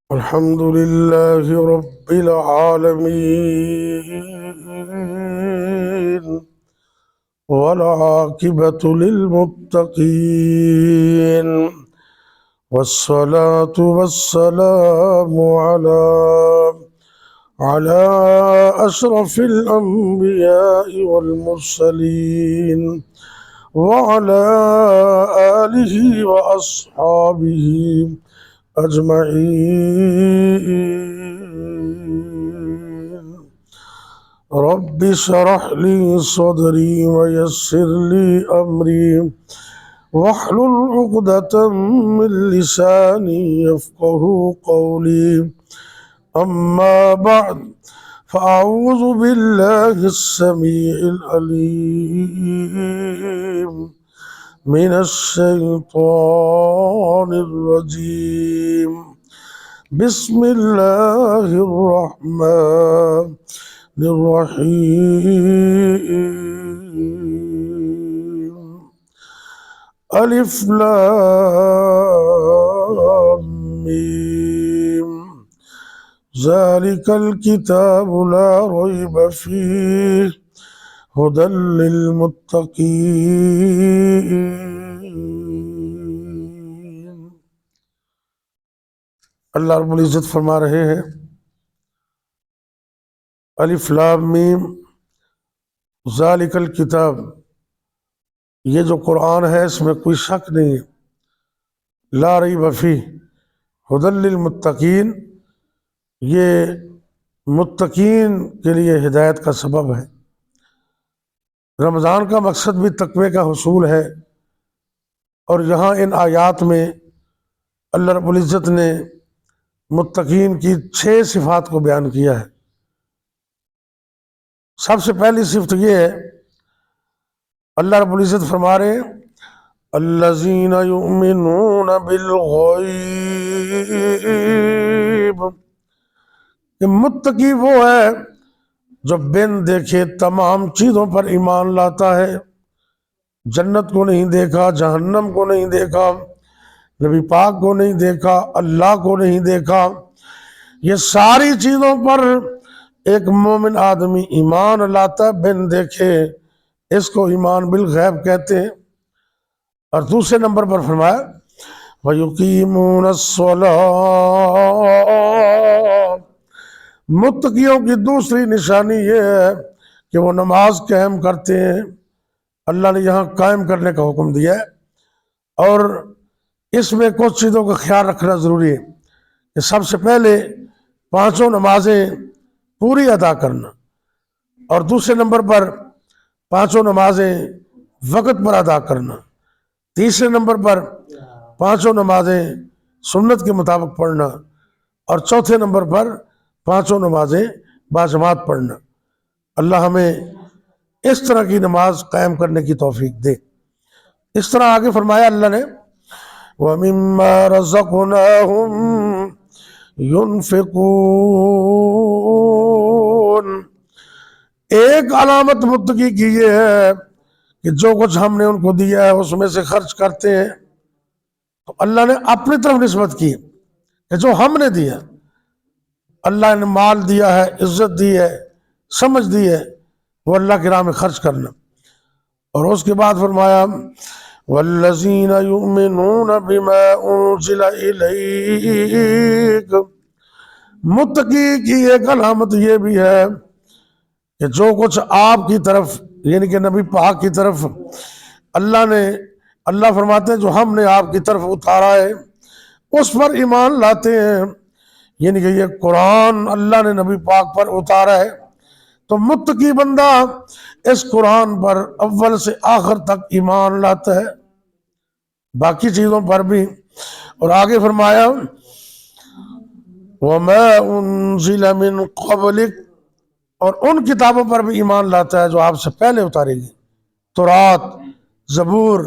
الحمد لله رب العالمين والعاقبة للمتقين والصلاة والسلام على أشرف الأنبياء والمرسلين وعلى آله وأصحابه أجمعين. رب اشرح لي صدري ويسر لي أمري واحلل عقدة من لساني يفقه قولي. أما بعد فأعوذ بالله السميع العليم من الشيطان الرجيم. بسم الله الرحمن الرحيم. ألف لام ميم ذلك الكتاب لا ريب فيه هدى للمتقین. اللہ رب العزت فرما رہے ہیں الف لام میم ذالک الکتاب، یہ جو قرآن ہے اس میں کوئی شک نہیں ہے، لا ریب فیہ ہدی للمتقین، یہ متقین کے لیے ہدایت کا سبب ہے۔ رمضان کا مقصد بھی تقوی کا حصول ہے، اور یہاں ان آیات میں اللہ رب العزت نے متقین کی 6 صفات کو بیان کیا ہے۔ سب سے پہلی صفت یہ ہے، اللہ رب العزت فرما رہے ہیں الذین یؤمنون بالغیب، کہ متقی وہ ہے جو بن دیکھے تمام چیزوں پر ایمان لاتا ہے۔ جنت کو نہیں دیکھا، جہنم کو نہیں دیکھا، نبی پاک کو نہیں دیکھا، اللہ کو نہیں دیکھا، یہ ساری چیزوں پر ایک مومن آدمی ایمان لاتا ہے بن دیکھے، اس کو ایمان بالغیب کہتے ہیں۔ اور دوسرے نمبر پر فرمایا وَيُقِيمُونَ الصَّلَاةَ، متقیوں کی دوسری نشانی یہ ہے کہ وہ نماز قائم کرتے ہیں۔ اللہ نے یہاں قائم کرنے کا حکم دیا ہے، اور اس میں کچھ چیزوں کا خیال رکھنا ضروری ہے کہ سب سے پہلے 5 نمازیں پوری ادا کرنا، اور دوسرے نمبر پر 5 نمازیں وقت پر ادا کرنا، تیسرے نمبر پر 5 نمازیں سنت کے مطابق پڑھنا، اور چوتھے نمبر پر 5 نمازیں باجماعت پڑھنا۔ اللہ ہمیں اس طرح کی نماز قائم کرنے کی توفیق دے۔ اس طرح آگے فرمایا اللہ نے وَمِمَّا رَزَقْنَاهُمْ يُنْفِقُونَ، ایک علامت متقی کی یہ ہے کہ جو کچھ ہم نے ان کو دیا ہے اس میں سے خرچ کرتے ہیں۔ تو اللہ نے اپنی طرف نسبت کی کہ جو ہم نے دیا، اللہ نے مال دیا ہے، عزت دی ہے، سمجھ دی ہے، وہ اللہ کی راہ میں خرچ کرنا۔ اور اس کے بعد فرمایا وَالَّذِينَ يُؤْمِنُونَ بِمَا أُنزِلَ إِلَيْكَ، متقی کی ایک علامت یہ بھی ہے کہ جو کچھ آپ کی طرف یعنی کہ نبی پاک کی طرف اللہ فرماتے ہیں جو ہم نے آپ کی طرف اتارا ہے اس پر ایمان لاتے ہیں، یعنی کہ یہ قرآن اللہ نے نبی پاک پر اتارا ہے، تو متقی بندہ اس قرآن پر اول سے آخر تک ایمان لاتا ہے، باقی چیزوں پر بھی۔ اور آگے فرمایا وَمَا أُنزِلَ مِن قَبْلِكَ، اور ان کتابوں پر بھی ایمان لاتا ہے جو آپ سے پہلے اتاری گئی، تورات، زبور،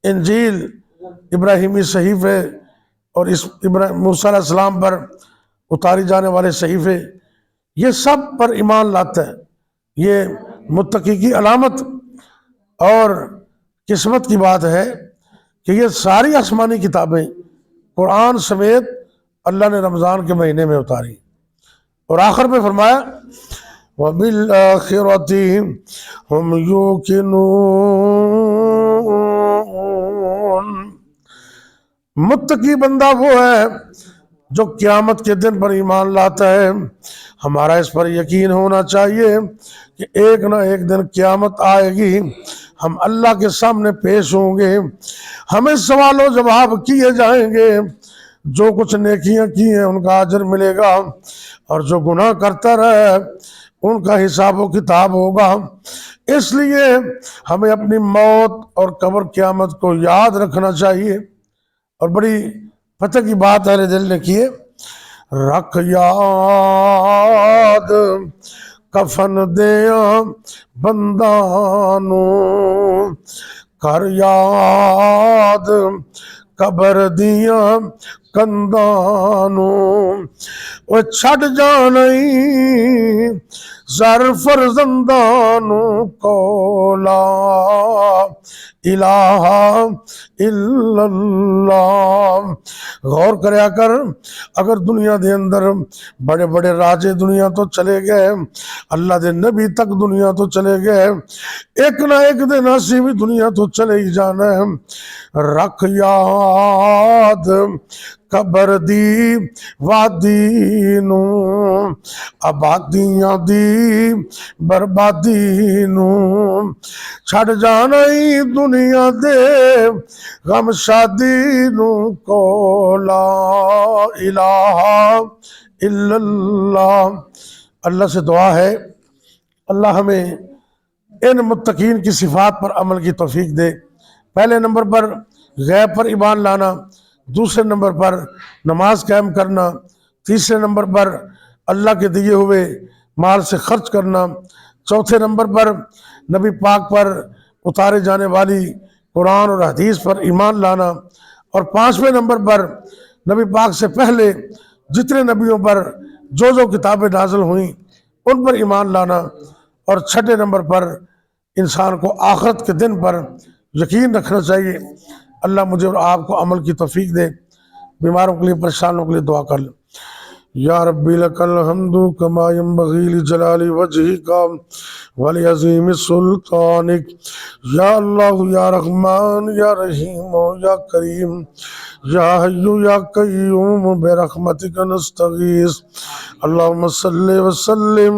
انجیل، ابراہیمی صحیفے، اور موسیٰ علیہ السلام پر اتاری جانے والے صحیفے، یہ سب پر ایمان لاتا ہے۔ یہ متقی کی علامت اور قسمت کی بات ہے کہ یہ ساری آسمانی کتابیں قرآن سمیت اللہ نے رمضان کے مہینے میں اتاری، اور آخر میں فرمایا وَبِالْآخِرَةِ هُمْ يُوقِنُونَ۔ متقی بندہ وہ ہے جو قیامت کے دن پر ایمان لاتا ہے۔ ہمارا اس پر یقین ہونا چاہیے کہ ایک نہ ایک دن قیامت آئے گی، ہم اللہ کے سامنے پیش ہوں گے، ہمیں سوال و جواب کیے جائیں گے، جو کچھ نیکیاں کی ہیں ان کا اجر ملے گا، اور جو گناہ کرتا رہے ان کا حساب و کتاب ہوگا۔ اس لیے ہمیں اپنی موت اور قبر قیامت کو یاد رکھنا چاہیے۔ اور بڑی فتح کی بات اہل دل نے کی ہے، رکھ یاد کفن دیاں بندانو، کر یاد قبر دیاں کندانو، وہ چھڑ جانئی زر فرزندانو کو لا الہ الا اللہ۔ غور کریا کر، اگر دنیا دے اندر بڑے بڑے راجے دنیا تو چلے گئے، اللہ دے نبی تک دنیا تو چلے گئے، ایک نہ ایک دن اسی بھی دنیا تو چلے ہی جانا ہے۔ رکھ یاد قبر دی وادی نو، آبادیاں دی بربادی نو، چھڑ جانا ہی دنیا دے غم شادی نو، کو لا الہ الا اللہ۔ اللہ سے دعا ہے اللہ ہمیں ان متقین کی صفات پر عمل کی توفیق دے۔ پہلے نمبر پر غیب پر ایمان لانا، دوسرے نمبر پر نماز قائم کرنا، تیسرے نمبر پر اللہ کے دیے ہوئے مال سے خرچ کرنا، چوتھے نمبر پر نبی پاک پر اتارے جانے والی قرآن اور حدیث پر ایمان لانا، اور پانچویں نمبر پر نبی پاک سے پہلے جتنے نبیوں پر جو کتابیں نازل ہوئیں ان پر ایمان لانا، اور چھٹے نمبر پر انسان کو آخرت کے دن پر یقین رکھنا چاہیے۔ اللہ مجھے اور آپ کو عمل کی توفیق دے۔ بیماروں کے لیے، پریشانوں کے لیے دعا کر لیں۔ یا ربی لک الحمد کما ینبغی لجلال وجہک ولعظیم سلطانک، یا اللہ یا رحمان یا رحیم یا کریم یا حی یا قیوم برحمتک نستغیث، اللہم صلی وسلم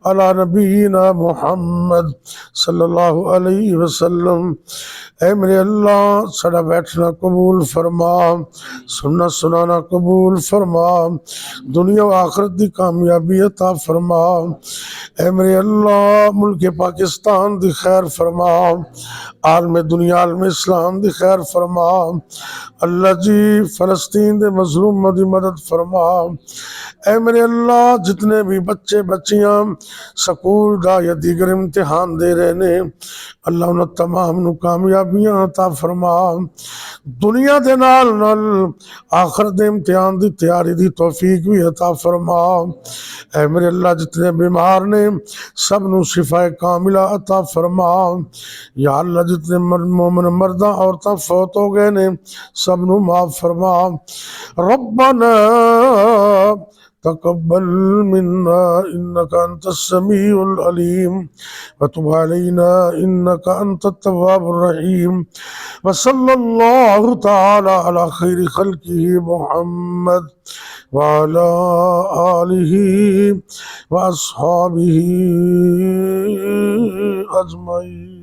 علی نبینا محمد صلی اللہ علیہ وسلم۔ اے میرے اللہ سڑا بیٹھنا قبول فرما، سننا سنانا قبول فرما، دنیا و آخرت دی کامیابی عطا فرما۔ اے میرے اللہ ملک پاکستان دی خیر فرما، عالم دنیا عالم اسلام دی خیر فرما۔ اللہ جی فلسطین دے مظلوم دی مدد فرما۔ اے میرے اللہ جتنے بھی بچے بچیاں سکول دا یا دیگر امتحان دے رہے نے، اللہ انہوں تمام نو کامیابیاں عطا فرما۔ دنیا دے نال نال آخر دے امتحان دی تیاری دی توفیق بھی عطا فرما۔ اے میرے اللہ جتنے بیمار نے سب نو شفا کاملہ عطا فرما۔ یا اللہ جتنے مومن مرداں عورتاں فوت ہو گئے نے سب نو معاف فرما۔ ربنا تقبل منا انك انت السميع العليم وتب علينا انك انت التواب الرحيم، وصلى الله تعالى على خير خلقه محمد وعلى آله وأصحابه أجمعين۔